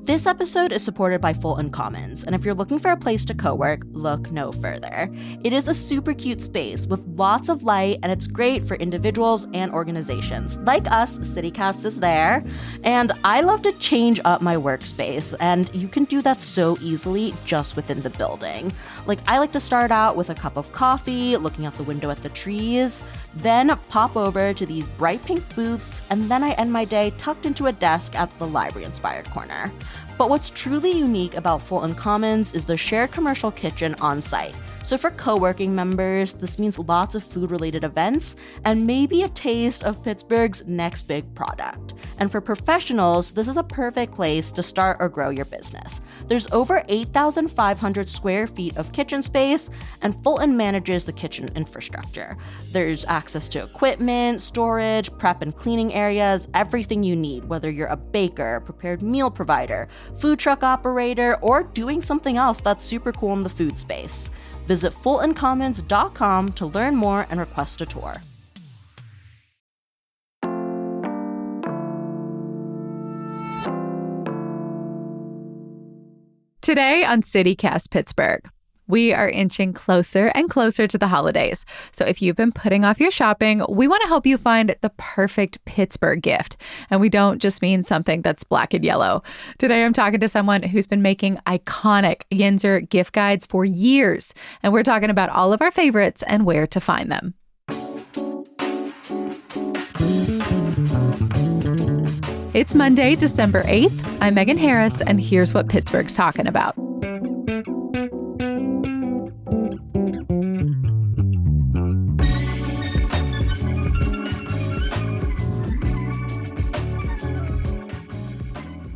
This episode is supported by Fulton Commons, and if you're looking for a place to co-work, look no further. It is a super cute space with lots of light, and it's great for individuals and organizations. Like us, CityCast is there, and I love to change up my workspace, and you can do that so easily just within the building. Like, I like to start out with a cup of coffee, looking out the window at the trees, then pop over to these bright pink booths, and then I end my day tucked into a desk at the library-inspired corner. But what's truly unique about Fulton Commons is the shared commercial kitchen on site. So for co-working members, this means lots of food-related events and maybe a taste of Pittsburgh's next big product. And for professionals, this is a perfect place to start or grow your business. There's over 8,500 square feet of kitchen space, and Fulton manages the kitchen infrastructure. There's access to equipment, storage, prep and cleaning areas, everything you need, whether you're a baker, prepared meal provider, food truck operator, or doing something else that's super cool in the food space. Visit fultoncommons.com to learn more and request a tour. Today on CityCast Pittsburgh, we are inching closer and closer to the holidays. So if you've been putting off your shopping, we want to help you find the perfect Pittsburgh gift. And we don't just mean something that's black and yellow. Today, I'm talking to someone who's been making iconic Yinzer gift guides for years. And we're talking about all of our favorites and where to find them. It's Monday, December 8th. I'm Megan Harris, and here's what Pittsburgh's talking about.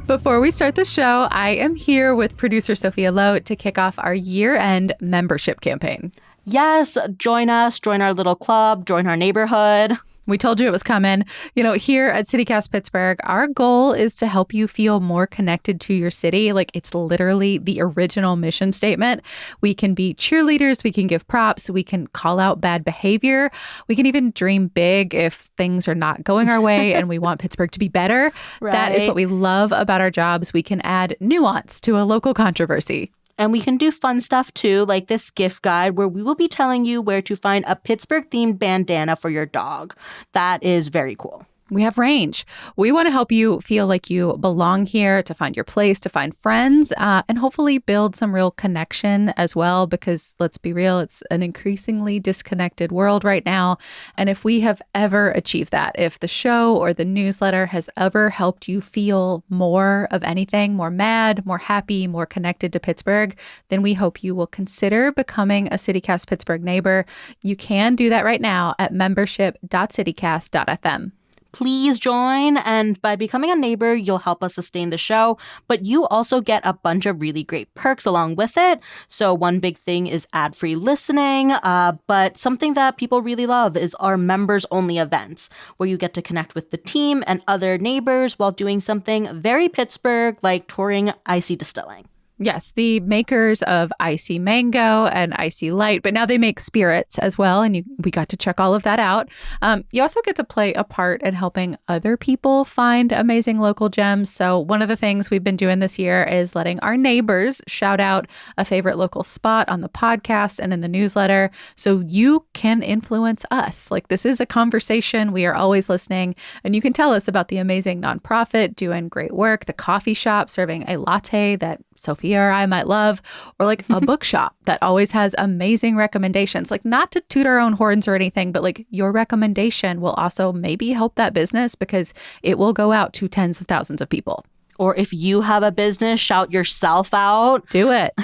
Before we start the show, I am here with producer Sophia Lowe to kick off our year-end membership campaign. Yes, join us, join our little club, join our neighborhood. We told you it was coming. You know, here at CityCast Pittsburgh, our goal is to help you feel more connected to your city. Like, it's literally the original mission statement. We can be cheerleaders. We can give props. We can call out bad behavior. We can even dream big if things are not going our way and we want Pittsburgh to be better. Right. That is what we love about our jobs. We can add nuance to a local controversy. And we can do fun stuff too, like this gift guide where we will be telling you where to find a Pittsburgh-themed bandana for your dog. That is very cool. We have range. We want to help you feel like you belong here, to find your place, to find friends, and hopefully build some real connection as well, because let's be real, it's an increasingly disconnected world right now. And if we have ever achieved that, if the show or the newsletter has ever helped you feel more of anything, more mad, more happy, more connected to Pittsburgh, then we hope you will consider becoming a CityCast Pittsburgh neighbor. You can do that right now at membership.citycast.fm. Please join, and by becoming a neighbor, you'll help us sustain the show, but you also get a bunch of really great perks along with it. So one big thing is ad-free listening, but something that people really love is our members-only events, where you get to connect with the team and other neighbors while doing something very Pittsburgh, like touring Icy Distilling. Yes, the makers of Icy Mango and Icy Light, but now they make spirits as well, and we got to check all of that out. You also get to play a part in helping other people find amazing local gems. So one of the things we've been doing this year is letting our neighbors shout out a favorite local spot on the podcast and in the newsletter, so you can influence us. Like, this is a conversation. We are always listening, and you can tell us about the amazing nonprofit doing great work, the coffee shop serving a latte that Sophia or I might love, or like a bookshop that always has amazing recommendations. Like, not to toot our own horns or anything, but like, your recommendation will also maybe help that business because it will go out to tens of thousands of people. Or if you have a business, shout yourself out. Do it.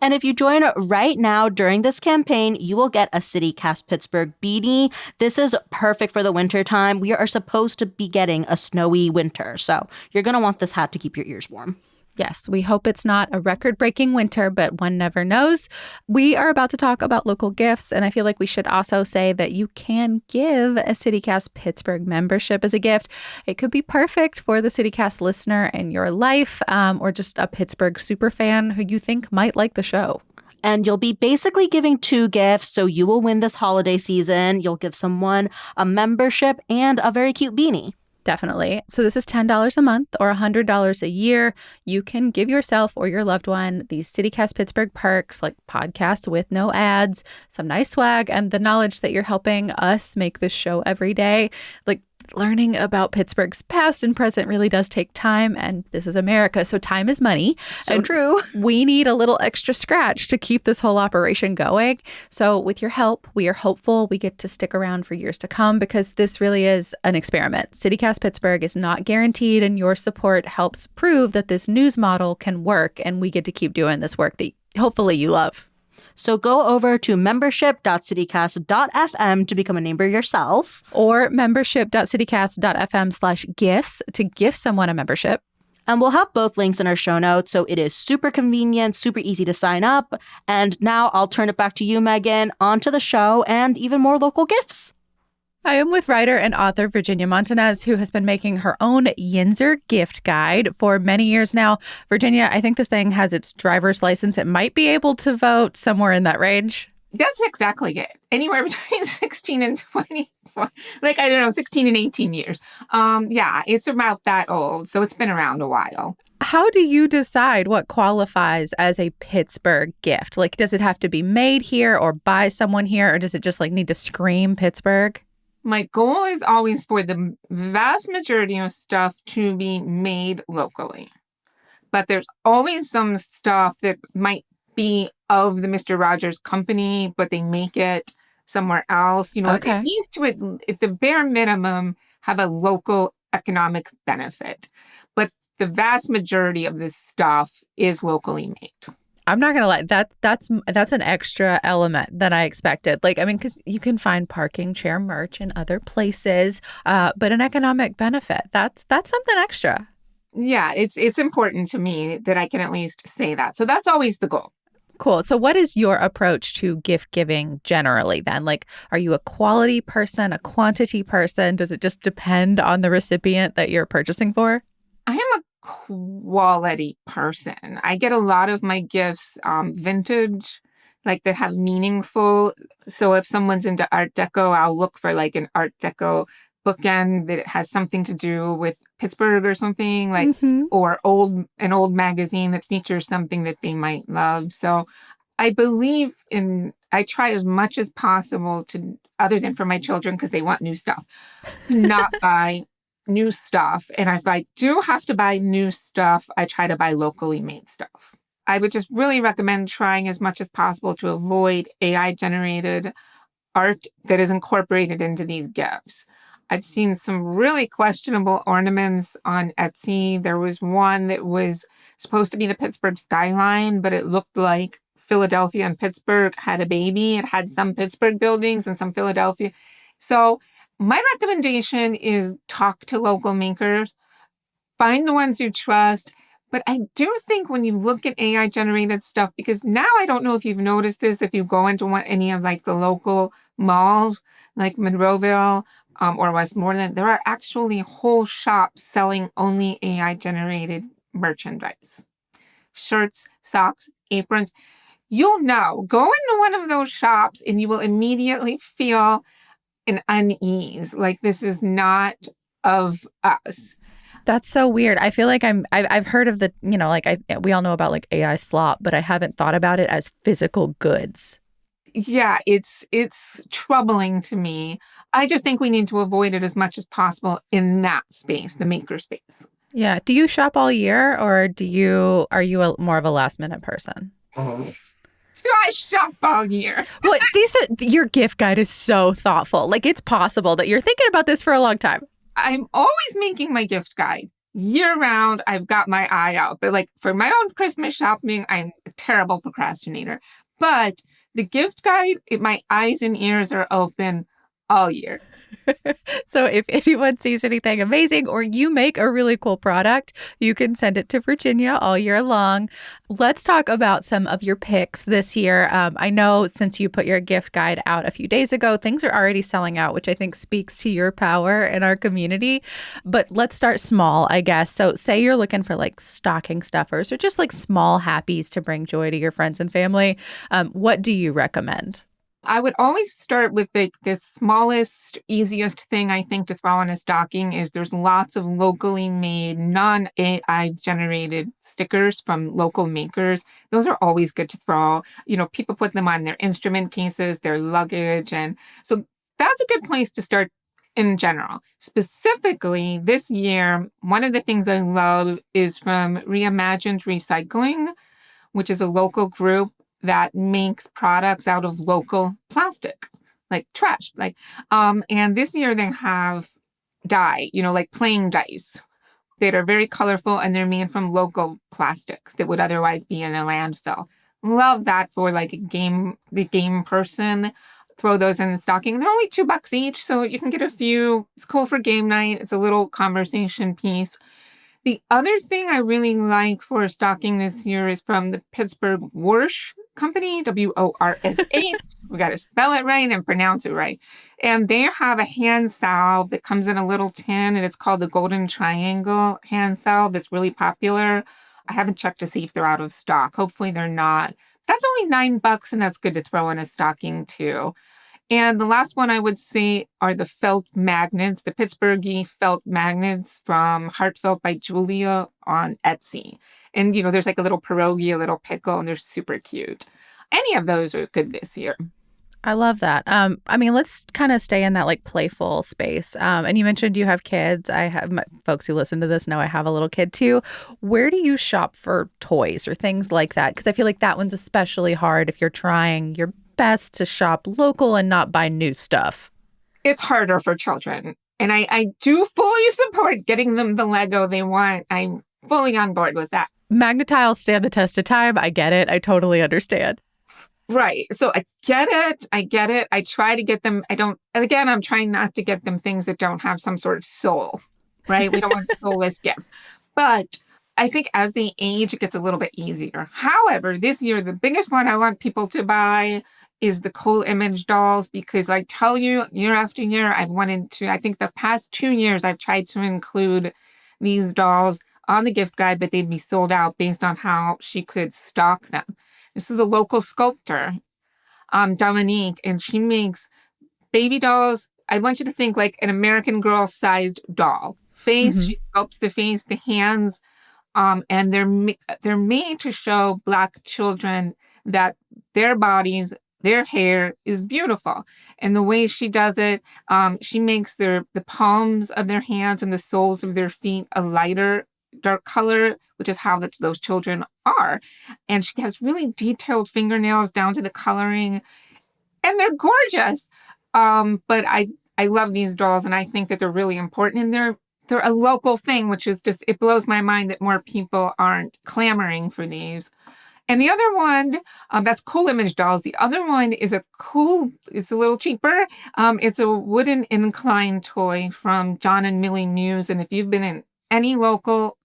And if you join right now during this campaign, you will get a CityCast Pittsburgh beanie. This is perfect for the winter time. We are supposed to be getting a snowy winter, so you're going to want this hat to keep your ears warm. Yes, we hope it's not a record-breaking winter, but one never knows. We are about to talk about local gifts, and I feel like we should also say that you can give a CityCast Pittsburgh membership as a gift. It could be perfect for the CityCast listener in your life, or just a Pittsburgh superfan who you think might like the show. And you'll be basically giving 2 gifts, so you will win this holiday season. You'll give someone a membership and a very cute beanie. Definitely. So this is $10 a month or $100 a year. You can give yourself or your loved one these CityCast Pittsburgh perks like podcasts with no ads, some nice swag, and the knowledge that you're helping us make this show every day. Like learning about Pittsburgh's past and present really does take time, and this is America, so time is money. So true. We need a little extra scratch to keep this whole operation going. So with your help, we are hopeful we get to stick around for years to come because this really is an experiment. CityCast Pittsburgh is not guaranteed, and your support helps prove that this news model can work, and we get to keep doing this work that hopefully you love. So go over to membership.citycast.fm to become a member yourself. Or membership.citycast.fm/gifts to gift someone a membership. And we'll have both links in our show notes, so it is super convenient, super easy to sign up. And now I'll turn it back to you, Megan, onto the show and even more local gifts. I am with writer and author Virginia Montanez, who has been making her own Yinzer gift guide for many years now. Virginia, I think this thing has its driver's license. It might be able to vote somewhere in that range. That's exactly it. Anywhere between 16 and 24, 16 and 18 years. Yeah, it's about that old. So it's been around a while. How do you decide what qualifies as a Pittsburgh gift? Like, does it have to be made here or by someone here, or does it just need to scream Pittsburgh? My goal is always for the vast majority of stuff to be made locally. But there's always some stuff that might be of the Mr. Rogers company, but they make it somewhere else. Okay. It needs to, at the bare minimum, have a local economic benefit. But the vast majority of this stuff is locally made. I'm not gonna lie, that's an extra element than I expected. Because you can find parking chair merch in other places, but an economic benefit, that's something extra. Yeah, it's important to me that I can at least say that. So that's always the goal. Cool. So what is your approach to gift giving generally then? Are you a quality person, a quantity person? Does it just depend on the recipient that you're purchasing for? I am a quality person. I get a lot of my gifts vintage, that have meaningful. So if someone's into Art Deco, I'll look for an Art Deco bookend that has something to do with Pittsburgh or something, or an old magazine that features something that they might love. So I try as much as possible to, other than for my children because they want new stuff, not buy new stuff. And if I do have to buy new stuff, I try to buy locally made stuff. I would just really recommend trying as much as possible to avoid AI-generated art that is incorporated into these gifts. I've seen some really questionable ornaments on Etsy. There was one that was supposed to be the Pittsburgh skyline, but it looked like Philadelphia and Pittsburgh had a baby. It had some Pittsburgh buildings and some Philadelphia. So my recommendation is talk to local makers, find the ones you trust. But I do think when you look at AI-generated stuff, because now I don't know if you've noticed this, if you go into any of the local malls, like Monroeville or Westmoreland, there are actually whole shops selling only AI-generated merchandise. Shirts, socks, aprons. You'll know. Go into one of those shops and you will immediately feel an unease, this is not of us. That's so weird. I feel like I've heard of the, we all know about AI slop, but I haven't thought about it as physical goods. Yeah, it's troubling to me. I just think we need to avoid it as much as possible in that space, the maker space. Yeah. Do you shop all year or are you more of a last minute person? Do I shop all year? Well, your gift guide is so thoughtful. It's possible that you're thinking about this for a long time. I'm always making my gift guide year round. I've got my eye out. But for my own Christmas shopping, I'm a terrible procrastinator. But the gift guide, my eyes and ears are open all year. So if anyone sees anything amazing or you make a really cool product, you can send it to Virginia all year long. Let's talk about some of your picks this year. I know since you put your gift guide out a few days ago, things are already selling out, which I think speaks to your power in our community. But let's start small, I guess. So say you're looking for stocking stuffers or just small happies to bring joy to your friends and family. What do you recommend? I would always start with the smallest, easiest thing I think to throw in a stocking is there's lots of locally made, non-AI generated stickers from local makers. Those are always good to throw. People put them on their instrument cases, their luggage. And so that's a good place to start in general. Specifically, this year, one of the things I love is from Reimagined Recycling, which is a local group that makes products out of local plastic, like trash. And this year they have dye, like playing dice that are very colorful and they're made from local plastics that would otherwise be in a landfill. Love that for like the game person. Throw those in the stocking. They're only $2 each, so you can get a few. It's cool for game night. It's a little conversation piece. The other thing I really like for a stocking this year is from the Pittsburgh Worsh Company, WORSH. We got to spell it right and pronounce it right. And they have a hand salve that comes in a little tin, and it's called the Golden Triangle hand salve that's really popular. I haven't checked to see if they're out of stock. Hopefully they're not. That's only $9, and that's good to throw in a stocking too. And the last one I would say are the felt magnets, the Pittsburgher felt magnets from Heartfelt by Julia on Etsy. And, there's like a little pierogi, a little pickle, and they're super cute. Any of those are good this year. I love that. Let's kind of stay in that like playful space. And you mentioned you have kids. I have folks who listen to this know I have a little kid too. Where do you shop for toys or things like that? Because I feel like that one's especially hard if you're trying your best to shop local and not buy new stuff. It's harder for children. And I do fully support getting them the Lego they want. I'm fully on board with that. Magnetiles stand the test of time. I get it. I totally understand. Right. So I get it. I try to get them. I'm trying not to get them things that don't have some sort of soul, right? We don't want soulless gifts. But I think as they age, it gets a little bit easier. However, this year, the biggest one I want people to buy is the Cool Image dolls, because I tell you, year after year, I think the past 2 years, I've tried to include these dolls on the gift guide, but they'd be sold out based on how she could stock them. This is a local sculptor, Dominique, and she makes baby dolls. I want you to think like an American Girl-sized doll. Face, She sculpts the face, the hands, and they're made to show Black children that their bodies, their hair is beautiful. And the way she does it, she makes the palms of their hands and the soles of their feet a lighter dark color, which is how those children are. And she has really detailed fingernails down to the coloring, and they're gorgeous. But I love these dolls, and I think that they're really important, and they're a local thing, which is just, it blows my mind that more people aren't clamoring for these. And the other one, that's Cool Image dolls. The other one is it's a little cheaper. It's a wooden incline toy from John and Millie Muse. And if you've been in any local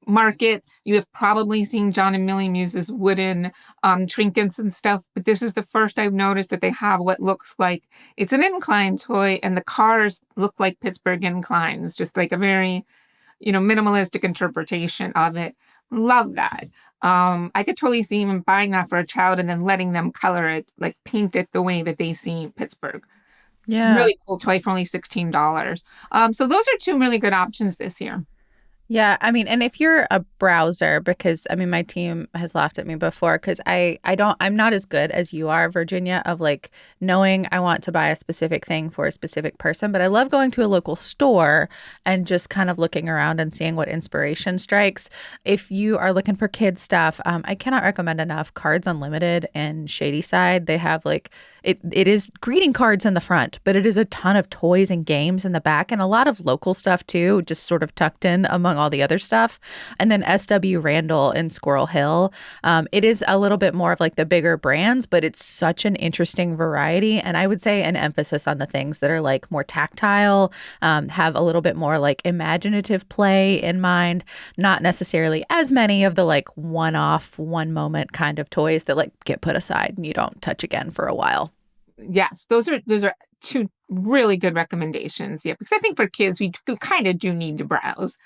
market, you have probably seen John and Millie Muse's wooden trinkets and stuff. But this is the first I've noticed that they have what looks like, it's an incline toy, and the cars look like Pittsburgh inclines, just like a very, minimalistic interpretation of it. Love that. I could totally see even buying that for a child and then letting them color it, like paint it the way that they see Pittsburgh. Yeah. Really cool toy for only $16. So those are 2 really good options this year. Yeah, and if you're a browser, because my team has laughed at me before because I'm not as good as you are, Virginia, of like knowing I want to buy a specific thing for a specific person, but I love going to a local store and just kind of looking around and seeing what inspiration strikes. If you are looking for kids stuff, I cannot recommend enough Cards Unlimited and Shady Side. They have like it is greeting cards in the front, but it is a ton of toys and games in the back, and a lot of local stuff too, just sort of tucked in among all the other stuff. And then SW Randall in Squirrel Hill. It is a little bit more of like the bigger brands, but it's such an interesting variety. And I would say an emphasis on the things that are like more tactile, have a little bit more like imaginative play in mind, not necessarily as many of the like one-off, one moment kind of toys that like get put aside and you don't touch again for a while. Yes, those are 2 really good recommendations. Yeah, because I think for kids, we kind of do need to browse.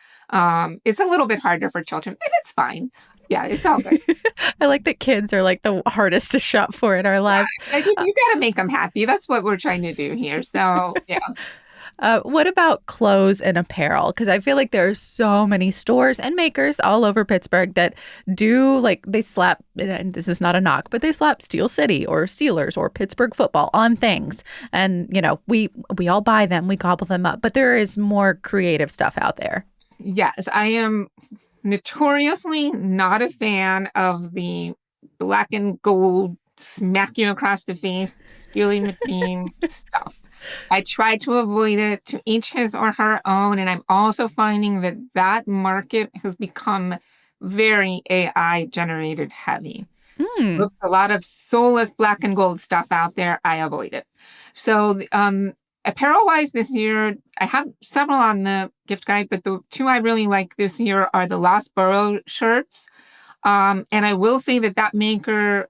It's a little bit harder for children, but it's fine. Yeah, it's all good. I like that kids are like the hardest to shop for in our lives. I think you got to make them happy. That's what we're trying to do here. So, yeah. What about clothes and apparel? Because I feel like there are so many stores and makers all over Pittsburgh that do like they slap, and this is not a knock, but they slap Steel City or Steelers or Pittsburgh football on things. And, you know, we all buy them, we gobble them up, but there is more creative stuff out there. Yes, I am notoriously not a fan of the black and gold smack you across the face, Steely McBean stuff. I try to avoid it, to each his or her own. And I'm also finding that that market has become very AI generated heavy. There's a lot of soulless black and gold stuff out there. I avoid it. So apparel wise this year, I have several on the gift guide, but the two I really like this year are the Lost Borough shirts. And I will say that maker,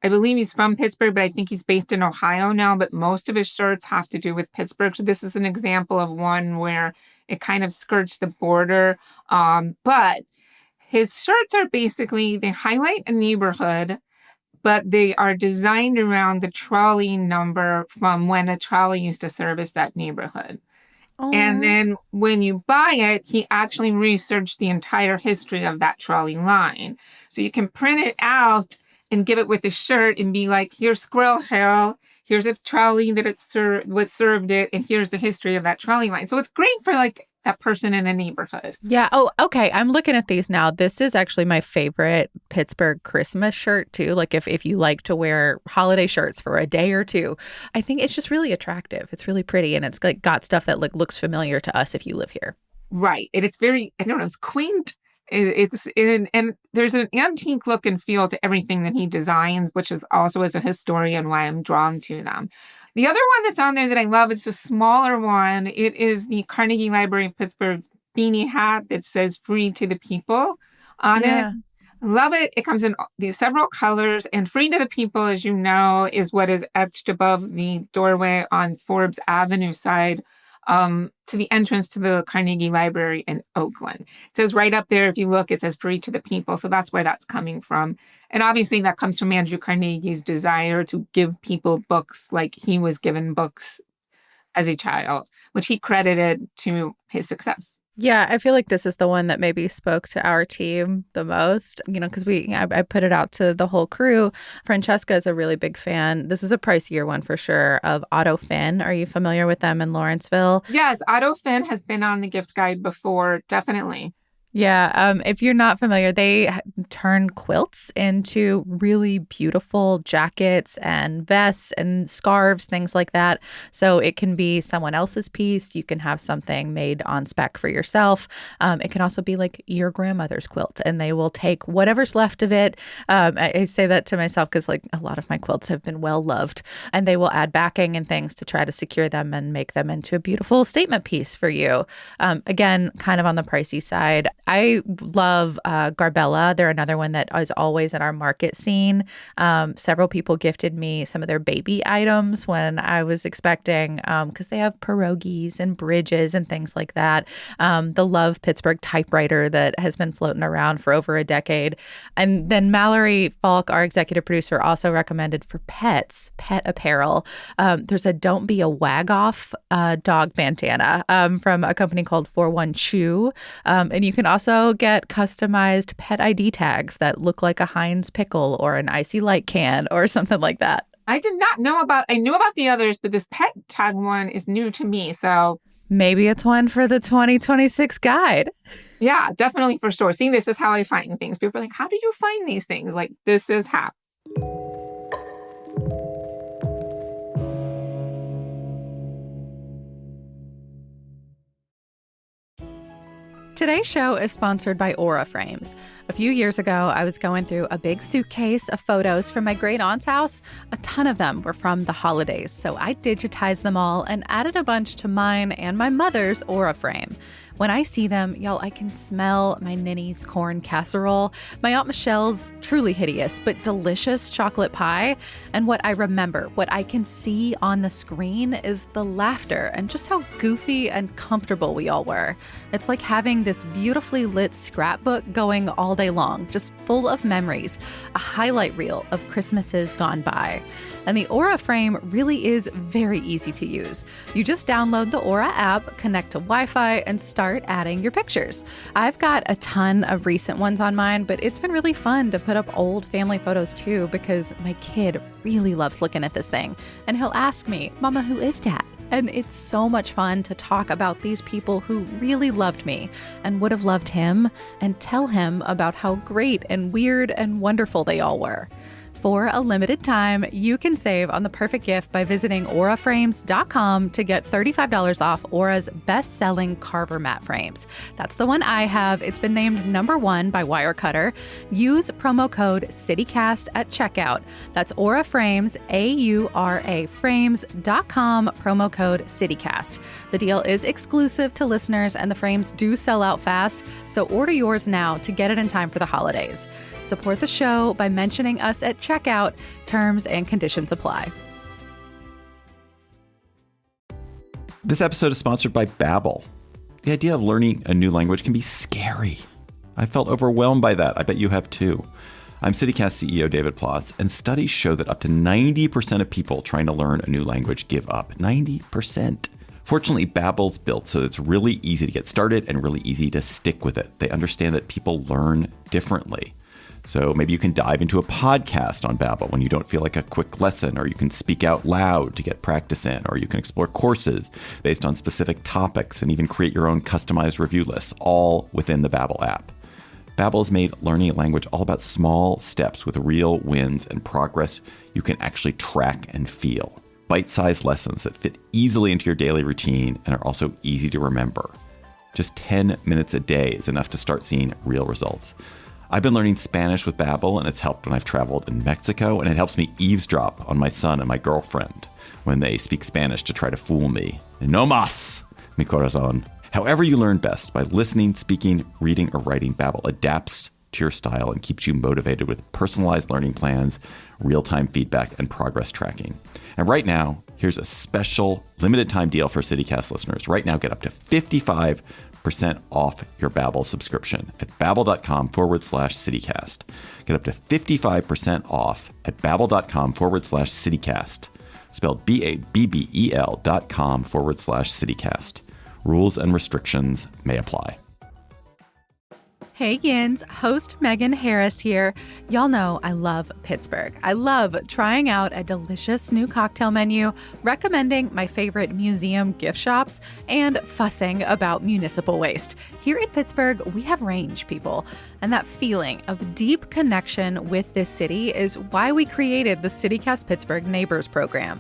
I believe he's from Pittsburgh, but I think he's based in Ohio now, but most of his shirts have to do with Pittsburgh. So this is an example of one where it kind of skirts the border. But his shirts are basically, they highlight a neighborhood, but they are designed around the trolley number from when a trolley used to service that neighborhood. Aww. And then when you buy it, he actually researched the entire history of that trolley line. So you can print it out and give it with a shirt and be like, here's Squirrel Hill, here's a trolley that was served it, and here's the history of that trolley line. So it's great for like that person in a neighborhood. Yeah. Oh, okay. I'm looking at these now. This is actually my favorite Pittsburgh Christmas shirt too. Like if you like to wear holiday shirts for a day or two, I think it's just really attractive. It's really pretty, and it's like got stuff that like looks familiar to us if you live here. Right. And it's very, I don't know, it's quaint. And there's an antique look and feel to everything that he designs, which is also as a historian why I'm drawn to them. The other one that's on there that I love, it's a smaller one. It is the Carnegie Library of Pittsburgh beanie hat that says "Free to the People" on it. Love it. It comes in these several colors, and "Free to the People," as you know, is what is etched above the doorway on Forbes Avenue side to the entrance to the Carnegie Library in Oakland. It says right up there, if you look, it says "Free to the People." So that's where that's coming from. And obviously that comes from Andrew Carnegie's desire to give people books like he was given books as a child, which he credited to his success. Yeah, I feel like this is the one that maybe spoke to our team the most, you know, because I put it out to the whole crew. Francesca is a really big fan. This is a pricier one for sure, of Otto Finn. Are you familiar with them in Lawrenceville? Yes, Otto Finn has been on the gift guide before, definitely. Yeah. If you're not familiar, they turn quilts into really beautiful jackets and vests and scarves, things like that. So it can be someone else's piece. You can have something made on spec for yourself. It can also be like your grandmother's quilt, and they will take whatever's left of it. I say that to myself because like a lot of my quilts have been well loved, and they will add backing and things to try to secure them and make them into a beautiful statement piece for you. Again, kind of on the pricey side. I love Garbella. They're another one that is always in our market scene. Several people gifted me some of their baby items when I was expecting, because they have pierogies and bridges and things like that. The Love Pittsburgh typewriter that has been floating around for over a decade. And then Mallory Falk, our executive producer, also recommended for pets, pet apparel. There's a Don't Be a Wag-Off dog bandana from a company called 41 Chew. And you can also get customized pet ID tags that look like a Heinz pickle or an Icy Light can or something like that. I did not know I knew about the others, but this pet tag one is new to me. So maybe it's one for the 2026 guide. Yeah, definitely for sure. See, this is how I find things. People are like, how did you find these things? Like, this is how. Today's show is sponsored by Aura Frames. A few years ago, I was going through a big suitcase of photos from my great aunt's house. A ton of them were from the holidays, so I digitized them all and added a bunch to mine and my mother's Aura Frame. When I see them, y'all, I can smell my Ninny's corn casserole, my Aunt Michelle's truly hideous but delicious chocolate pie, and what I remember, what I can see on the screen is the laughter and just how goofy and comfortable we all were. It's like having this beautifully lit scrapbook going all day long, just full of memories, a highlight reel of Christmases gone by. And the Aura frame really is very easy to use. You just download the Aura app, connect to Wi-Fi, and start adding your pictures. I've got a ton of recent ones on mine, but it's been really fun to put up old family photos too, because my kid really loves looking at this thing. And he'll ask me, "Mama, who is Dad?" And it's so much fun to talk about these people who really loved me and would have loved him, and tell him about how great and weird and wonderful they all were. For a limited time, you can save on the perfect gift by visiting auraframes.com to get $35 off Aura's best-selling Carver mat frames. That's the one I have. It's been named #1 by Wirecutter. Use promo code CityCast at checkout. That's Aura Frames, AURA frames.com, promo code CityCast. The deal is exclusive to listeners, and the frames do sell out fast, so order yours now to get it in time for the holidays. Support the show by mentioning us at checkout. Terms and conditions apply. This episode is sponsored by Babbel. The idea of learning a new language can be scary. I felt overwhelmed by that. I bet you have too. I'm CityCast CEO David Plotz, and studies show that up to 90% of people trying to learn a new language give up. 90%. Fortunately, Babbel's built so it's really easy to get started and really easy to stick with it. They understand that people learn differently. So maybe you can dive into a podcast on Babbel when you don't feel like a quick lesson, or you can speak out loud to get practice in, or you can explore courses based on specific topics and even create your own customized review lists, all within the Babbel app. Babbel has made learning a language all about small steps with real wins and progress you can actually track and feel. Bite-sized lessons that fit easily into your daily routine and are also easy to remember. Just 10 minutes a day is enough to start seeing real results. I've been learning Spanish with Babbel, and it's helped when I've traveled in Mexico, and it helps me eavesdrop on my son and my girlfriend when they speak Spanish to try to fool me. No más, mi corazón. However you learn best, by listening, speaking, reading, or writing, Babbel adapts to your style and keeps you motivated with personalized learning plans, real-time feedback, and progress tracking. And right now, here's a special limited time deal for CityCast listeners. Right now, get up to 55% off your Babbel subscription at babbel.com/CityCast. Get up to 55% off at babbel.com/CityCast. Spelled BABBEL.com/CityCast. Rules and restrictions may apply. Hey Yins, host Megan Harris here. Y'all know I love Pittsburgh. I love trying out a delicious new cocktail menu, recommending my favorite museum gift shops, and fussing about municipal waste. Here in Pittsburgh, we have range, people. And that feeling of deep connection with this city is why we created the CityCast Pittsburgh Neighbors program.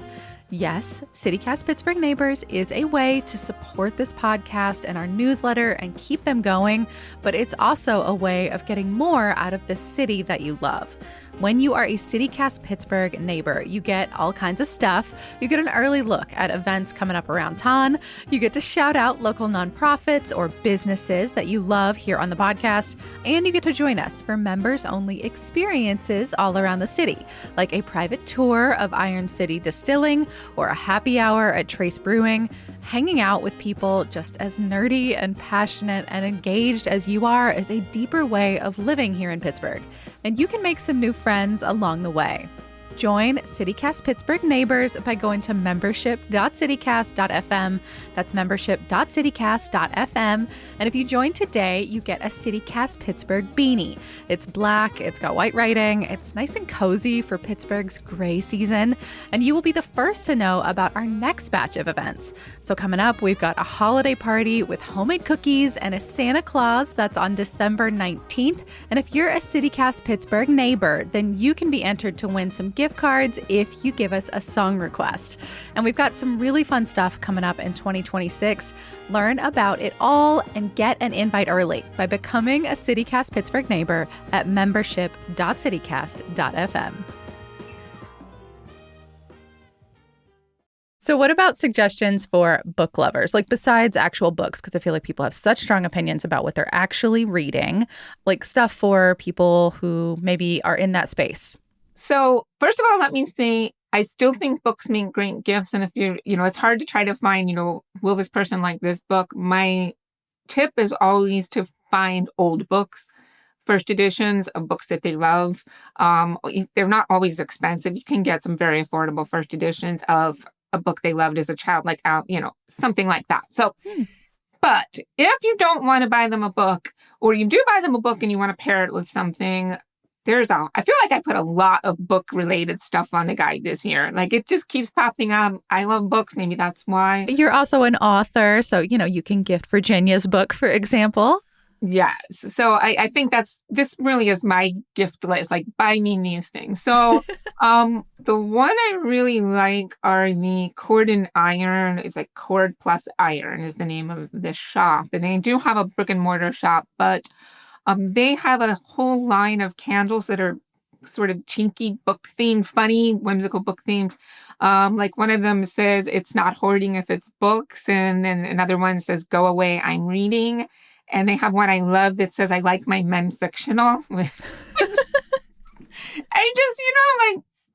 Yes, CityCast Pittsburgh Neighbors is a way to support this podcast and our newsletter and keep them going, but it's also a way of getting more out of the city that you love. When you are a CityCast Pittsburgh neighbor, you get all kinds of stuff. You get an early look at events coming up around town. You get to shout out local nonprofits or businesses that you love here on the podcast. And you get to join us for members-only experiences all around the city, like a private tour of Iron City Distilling or a happy hour at Trace Brewing. Hanging out with people just as nerdy and passionate and engaged as you are is a deeper way of living here in Pittsburgh. And you can make some new friends along the way. Join CityCast Pittsburgh Neighbors by going to membership.citycast.fm. That's membership.citycast.fm. And if you join today, you get a CityCast Pittsburgh beanie. It's black, it's got white writing, it's nice and cozy for Pittsburgh's gray season. And you will be the first to know about our next batch of events. So coming up, we've got a holiday party with homemade cookies and a Santa Claus that's on December 19th. And if you're a CityCast Pittsburgh neighbor, then you can be entered to win some gift cards if you give us a song request. And we've got some really fun stuff coming up in 2026. Learn about it all and get an invite early by becoming a CityCast Pittsburgh neighbor at membership.citycast.fm. So what about suggestions for book lovers? Like besides actual books, because I feel like people have such strong opinions about what they're actually reading, like stuff for people who maybe are in that space. So first of all, let me say, I still think books make great gifts. And if it's hard to try to find, will this person like this book? My tip is always to find old books, first editions of books that they love. They're not always expensive. You can get some very affordable first editions of a book they loved as a child, like, something like that. So, but if you don't want to buy them a book, or you do buy them a book and you want to pair it with something, I feel like I put a lot of book related stuff on the guide this year. Like it just keeps popping up. I love books. Maybe that's why. You're also an author. So, you can gift Virginia's book, for example. Yes. So I think this really is my gift list, like buy me these things. So the one I really like are the Cord and Iron. It's like Cord plus Iron is the name of the shop. And they do have a brick and mortar shop, but they have a whole line of candles that are sort of cheeky book themed, funny, whimsical book themed. Like one of them says, "It's not hoarding if it's books." And then another one says, "Go away, I'm reading." And they have one I love that says, "I like my men fictional."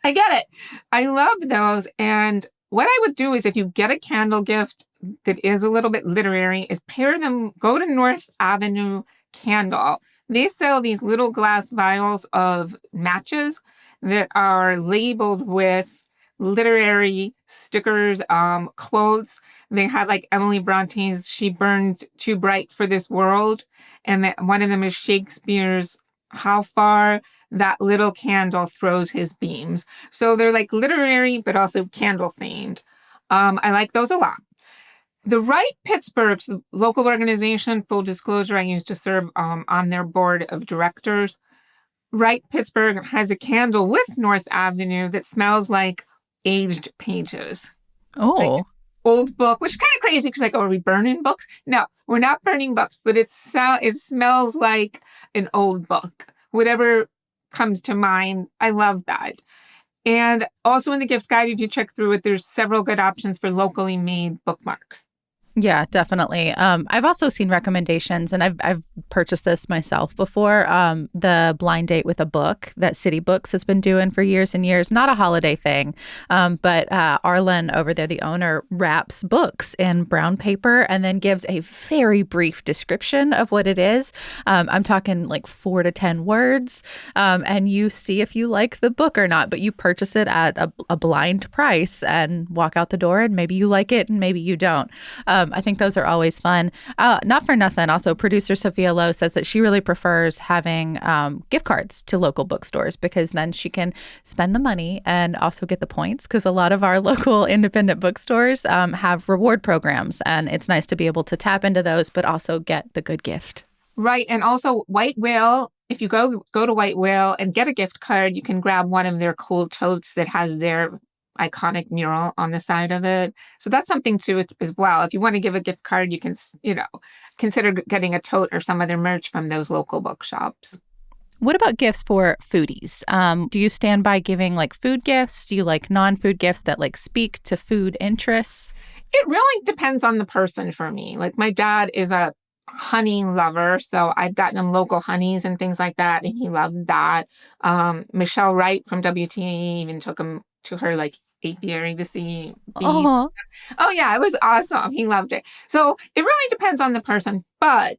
I get it. I love those. And what I would do is if you get a candle gift that is a little bit literary, is pair them, go to North Avenue Candle. They sell these little glass vials of matches that are labeled with literary stickers, quotes. They had like Emily Bronte's "She Burned Too Bright for This World." And one of them is Shakespeare's "How Far That Little Candle Throws His Beams." So they're like literary, but also candle themed. I like those a lot. The Right Pittsburgh's the local organization, full disclosure, I used to serve on their board of directors. Right Pittsburgh has a candle with North Avenue that smells like aged pages. Oh. Like old book, which is kind of crazy because are we burning books? No, we're not burning books, but it smells like an old book. Whatever comes to mind, I love that. And also in the gift guide, if you check through it, there's several good options for locally made bookmarks. Yeah, definitely. I've also seen recommendations, and I've purchased this myself before. The blind date with a book that City Books has been doing for years and years. Not a holiday thing, but Arlen over there, the owner, wraps books in brown paper and then gives a very brief description of what it is. I'm talking like 4 to 10 words, and you see if you like the book or not. But you purchase it at a blind price and walk out the door, and maybe you like it and maybe you don't. I think those are always fun. Not for nothing. Also, producer Sophia Lowe says that she really prefers having gift cards to local bookstores because then she can spend the money and also get the points, because a lot of our local independent bookstores have reward programs, and it's nice to be able to tap into those, but also get the good gift. Right. And also White Whale, if you go to White Whale and get a gift card, you can grab one of their cool totes that has their iconic mural on the side of it. So that's something too as well. If you want to give a gift card, you can, consider getting a tote or some other merch from those local bookshops. What about gifts for foodies? Do you stand by giving like food gifts? Do you like non-food gifts that like speak to food interests? It really depends on the person for me. Like my dad is a honey lover, so I've gotten him local honeys and things like that, and he loved that. Michelle Wright from WTA even took him to her like apiary to see bees. Oh yeah, it was awesome. He loved it. So it really depends on the person. But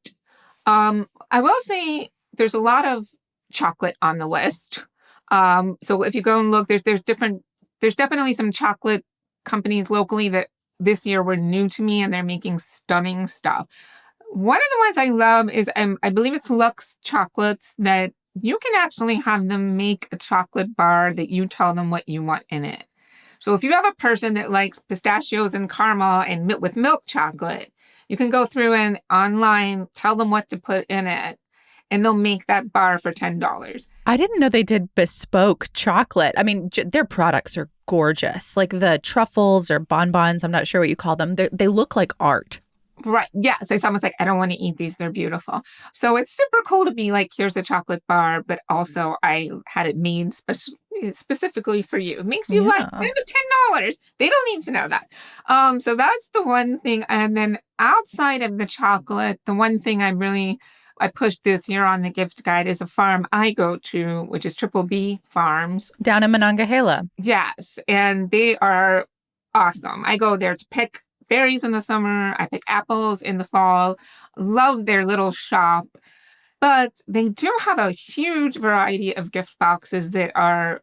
I will say there's a lot of chocolate on the list. So if you go and look, there's definitely some chocolate companies locally that this year were new to me, and they're making stunning stuff. One of the ones I love is, I believe it's Lux Chocolates, that you can actually have them make a chocolate bar that you tell them what you want in it. So if you have a person that likes pistachios and caramel and with milk chocolate, you can go through and online tell them what to put in it, and they'll make that bar for $10. I didn't know they did bespoke chocolate. I mean, their products are gorgeous. Like the truffles or bonbons, I'm not sure what you call them. They look like art. Right. Yeah. So someone's like, I don't want to eat these. They're beautiful. So it's super cool to be like, here's a chocolate bar, but also I had it made specifically for you. It makes you like, it was $10. They don't need to know that. So that's the one thing. And then outside of the chocolate, the one thing I pushed this year on the gift guide is a farm I go to, which is Triple B Farms. Down in Monongahela. Yes. And they are awesome. I go there to pick berries in the summer. I pick apples in the fall. Love their little shop. But they do have a huge variety of gift boxes that are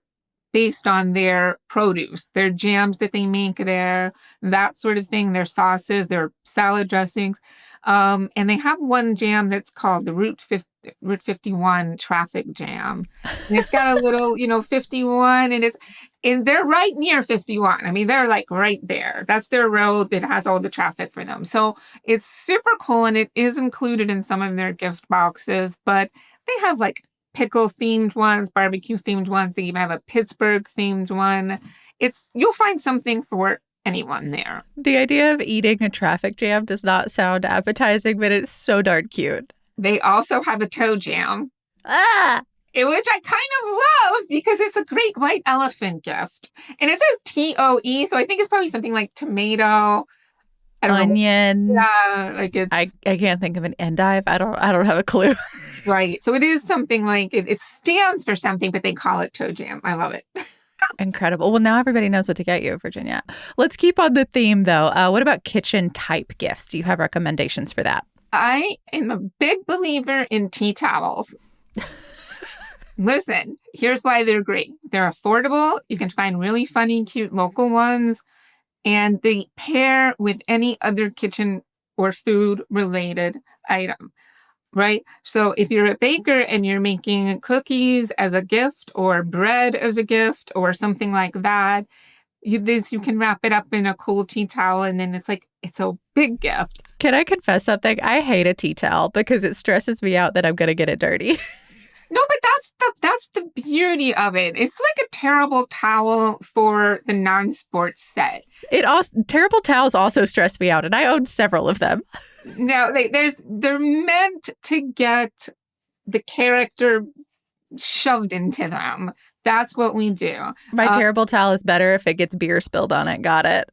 based on their produce, their jams that they make there, that sort of thing, their sauces, their salad dressings. And they have one jam that's called the Route 51 traffic jam. And it's got a little, 51, and they're right near 51. I mean, they're like right there. That's their road that has all the traffic for them. So it's super cool, and it is included in some of their gift boxes, but they have like pickle themed ones, barbecue themed ones. They even have a Pittsburgh themed one. You'll find something for anyone there. The idea of eating a traffic jam does not sound appetizing, but it's so darn cute. They also have a toe jam. Which I kind of love because it's a great white elephant gift. And it says TOE, so I think it's probably something like tomato, onion. Yeah, like it's... I can't think of an endive. I don't have a clue. Right. So it is something like, it stands for something, but they call it toe jam. I love it. Incredible. Well, now everybody knows what to get you, Virginia. Let's keep on the theme, though. What about kitchen type gifts? Do you have recommendations for that? I am a big believer in tea towels. Listen, here's why they're great. They're affordable. You can find really funny, cute local ones. And they pair with any other kitchen or food related item, right? So if you're a baker and you're making cookies as a gift or bread as a gift or something like that, you can wrap it up in a cool tea towel, and then it's a big gift. Can I confess something? I hate a tea towel because it stresses me out that I'm going to get it dirty. No, but that's the beauty of it. It's like a terrible towel for the non-sports set. Terrible towels also stress me out, and I own several of them. No, they're meant to get the character shoved into them. That's what we do. My terrible towel is better if it gets beer spilled on it. Got it.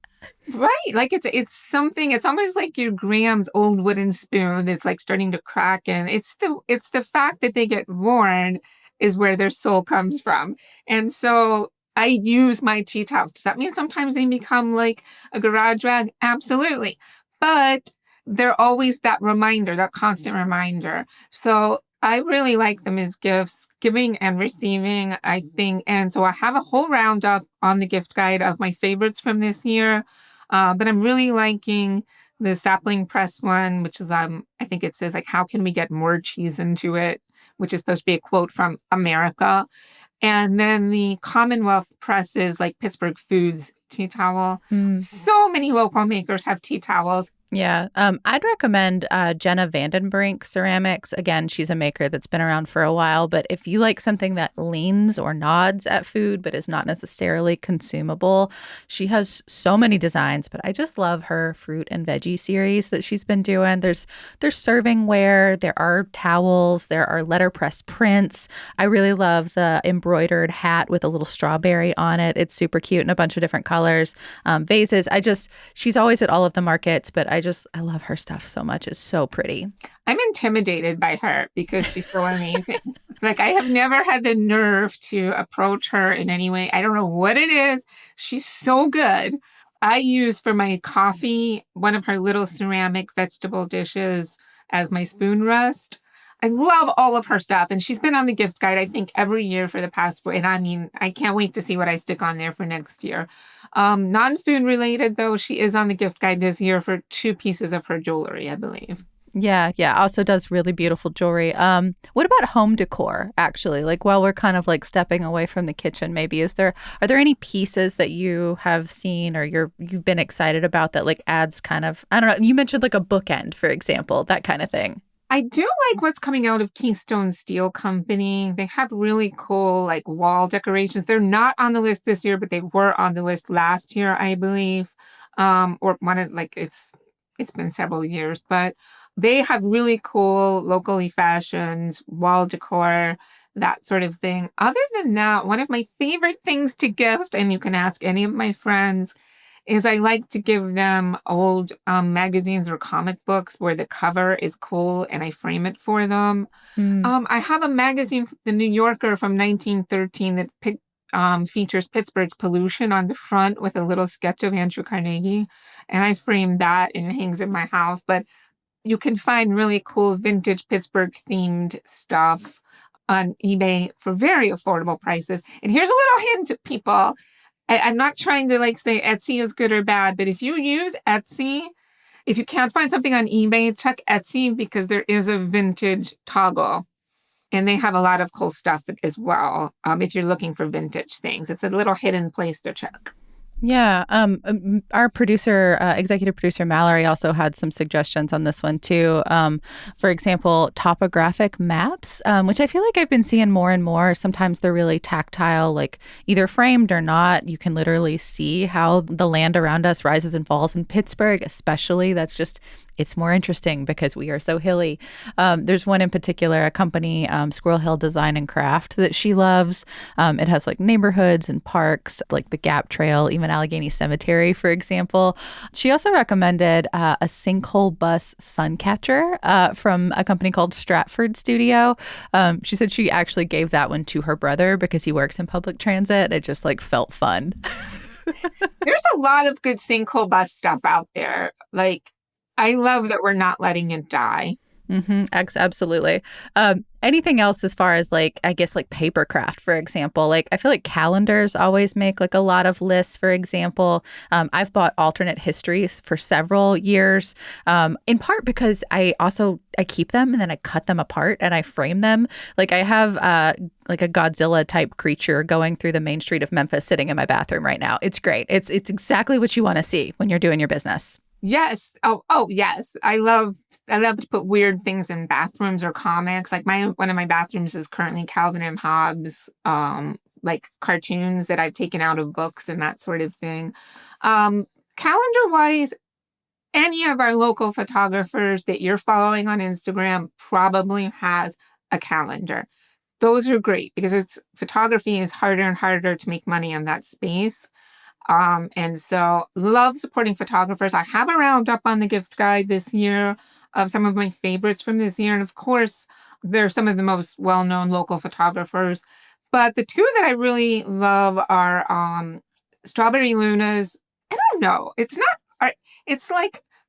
Right. Like it's something, it's almost like your Graham's old wooden spoon that's like starting to crack. And it's the fact that they get worn is where their soul comes from. And so I use my tea towels. Does that mean sometimes they become like a garage rag? Absolutely. But they're always that reminder, that constant reminder. So I really like them as gifts, giving and receiving, I think. And so I have a whole roundup on the gift guide of my favorites from this year. But I'm really liking the sapling press one, which is, I think it says, like, how can we get more cheese into it? Which is supposed to be a quote from America. And then the Commonwealth presses, like Pittsburgh Foods tea towel. So many local makers have tea towels. Yeah. I'd recommend Jenna Vandenbrink Ceramics. Again, she's a maker that's been around for a while. But if you like something that leans or nods at food but is not necessarily consumable, she has so many designs. But I just love her fruit and veggie series that she's been doing. There's servingware. There are towels. There are letterpress prints. I really love the embroidered hat with a little strawberry on it. It's super cute in a bunch of different colors. Vases. She's always at all of the markets, but I love her stuff so much. It's so pretty. I'm intimidated by her because she's so amazing. Like, I have never had the nerve to approach her in any way. I don't know what it is. She's so good. I use for my coffee one of her little ceramic vegetable dishes as my spoon rest. I love all of her stuff. And she's been on the gift guide, I think, every year for the past 4. And I mean, I can't wait to see what I stick on there for next year. Non-food related, though, she is on the gift guide this year for 2 pieces of her jewelry, I believe. Yeah. Also does really beautiful jewelry. What about home decor, actually? Like, while we're kind of like stepping away from the kitchen, maybe, are there any pieces that you have seen or you've been excited about that like adds kind of, I don't know, you mentioned like a bookend, for example, that kind of thing. I do like what's coming out of Keystone Steel Company. They have really cool like wall decorations. They're not on the list this year, but they were on the list last year, I believe. It's been several years, but they have really cool locally fashioned wall decor that sort of thing. Other than that, one of my favorite things to gift, and you can ask any of my friends, is I like to give them old magazines or comic books where the cover is cool and I frame it for them. Mm. I have a magazine, The New Yorker from 1913, that features Pittsburgh's pollution on the front with a little sketch of Andrew Carnegie. And I framed that and it hangs in my house. But you can find really cool vintage Pittsburgh themed stuff on eBay for very affordable prices. And here's a little hint, people. I'm not trying to say Etsy is good or bad, but if you use Etsy, if you can't find something on eBay, check Etsy because there is a vintage toggle. And they have a lot of cool stuff as well. If you're looking for vintage things, it's a little hidden place to check. Yeah. Our producer, executive producer Mallory also had some suggestions on this one too. For example, topographic maps, which I feel like I've been seeing more and more. Sometimes they're really tactile, like either framed or not. You can literally see how the land around us rises and falls in Pittsburgh, especially. It's more interesting because we are so hilly. There's one in particular, a company, Squirrel Hill Design and Craft, that she loves. It has neighborhoods and parks, like the Gap Trail, even Allegheny Cemetery, for example. She also recommended a sinkhole bus sun catcher from a company called Stratford Studio. She said she actually gave that one to her brother because he works in public transit. It just felt fun. There's a lot of good sinkhole bus stuff out there. I love that we're not letting it die. Mm-hmm. Absolutely. Anything else as far as paper craft, for example? I feel like calendars always make a lot of lists, for example. I've bought alternate histories for several years, in part because I keep them and then I cut them apart and I frame them. I have a Godzilla type creature going through the main street of Memphis sitting in my bathroom right now. It's great. It's exactly what you want to see when you're doing your business. Yes. Oh, yes. I love to put weird things in bathrooms or comics. One of my bathrooms is currently Calvin and Hobbes, cartoons that I've taken out of books and that sort of thing. Calendar wise, any of our local photographers that you're following on Instagram probably has a calendar. Those are great because photography is harder and harder to make money in that space. And so love supporting photographers. I have a roundup on the gift guide this year of some of my favorites from this year. And of course, they're some of the most well-known local photographers. But the two that I really love are Strawberry Luna's. I don't know. It's not art. It's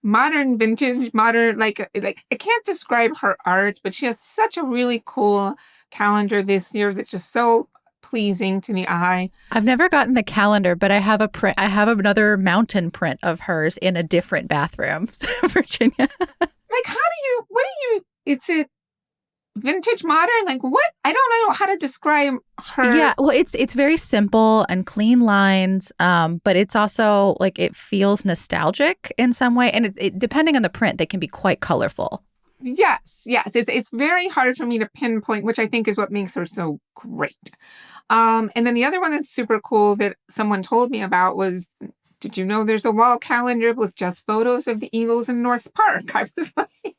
modern vintage, modern, I can't describe her art, but she has such a really cool calendar this year that's just so pleasing to the eye. I've never gotten the calendar, but I have a print. I have another mountain print of hers in a different bathroom, Virginia. It's a vintage modern? What? I don't know how to describe her. Yeah, well, it's very simple and clean lines, but it's also it feels nostalgic in some way. And it depending on the print, they can be quite colorful. Yes. It's very hard for me to pinpoint, which I think is what makes her so great. And then the other one that's super cool that someone told me about was, did you know there's a wall calendar with just photos of the Eagles in North Park? I was like,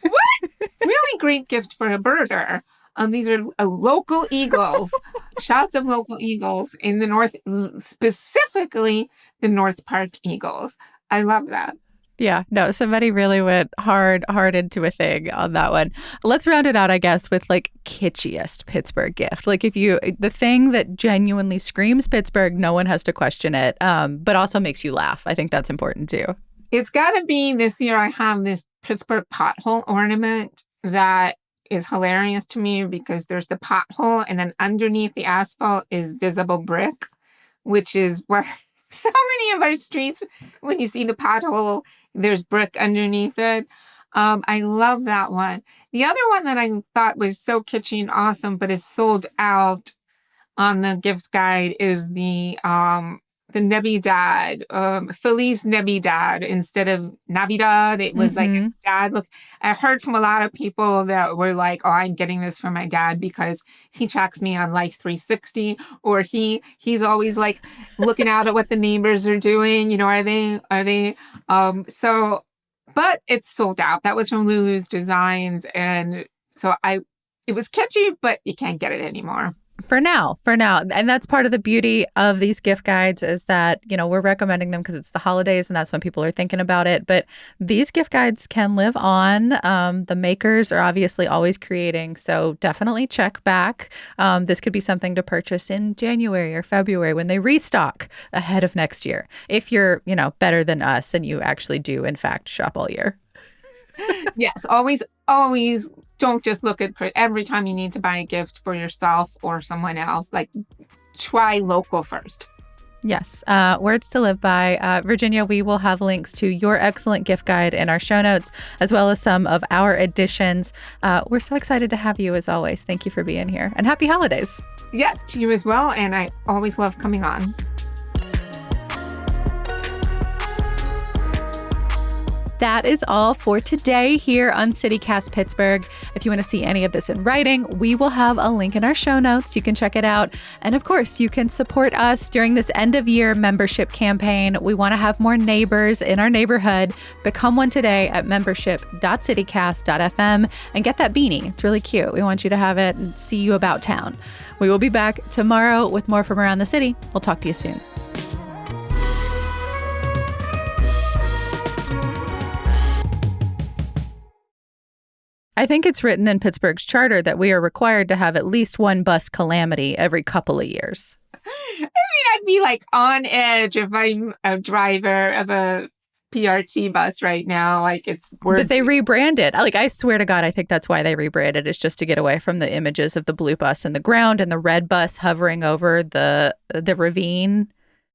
what? Really great gift for a birder. These are local Eagles, shots of local Eagles in the North, specifically the North Park Eagles. I love that. Yeah, no, somebody really went hard into a thing on that one. Let's round it out, I guess, with kitschiest Pittsburgh gift. The thing that genuinely screams Pittsburgh, no one has to question it, but also makes you laugh. I think that's important too. It's got to be this year. I have this Pittsburgh pothole ornament that is hilarious to me because there's the pothole and then underneath the asphalt is visible brick, which is where so many of our streets, when you see the pothole, there's brick underneath it. I love that one. The other one that I thought was so kitschy and awesome, but is sold out on the gift guide is the Navidad, Feliz Navidad instead of Navidad. It was a dad look. I heard from a lot of people that were like, oh, I'm getting this for my dad because he tracks me on Life 360, or he's always looking out at what the neighbors are doing. Are they, but it's sold out. That was from Lulu's Designs. And so I it was catchy, but you can't get it anymore. For now. And that's part of the beauty of these gift guides is that, we're recommending them because it's the holidays and that's when people are thinking about it. But these gift guides can live on. The makers are obviously always creating. So definitely check back. This could be something to purchase in January or February when they restock ahead of next year. If you're, better than us and you actually do, in fact, shop all year. Yes, always don't just look at every time you need to buy a gift for yourself or someone else. Like, try local first. Yes. Words to live by. Virginia, we will have links to your excellent gift guide in our show notes, as well as some of our editions. We're so excited to have you as always. Thank you for being here and happy holidays. Yes, to you as well. And I always love coming on. That is all for today here on CityCast Pittsburgh. If you want to see any of this in writing, we will have a link in our show notes. You can check it out. And of course, you can support us during this end of year membership campaign. We want to have more neighbors in our neighborhood. Become one today at membership.citycast.fm and get that beanie. It's really cute. We want you to have it and see you about town. We will be back tomorrow with more from around the city. We'll talk to you soon. I think it's written in Pittsburgh's charter that we are required to have at least one bus calamity every couple of years. I mean, I'd be like on edge if I'm a driver of a PRT bus right now. Like, it's worth But they rebranded. Like, I swear to God, I think that's why they rebranded. It's just to get away from the images of the blue bus in the ground and the red bus hovering over the ravine.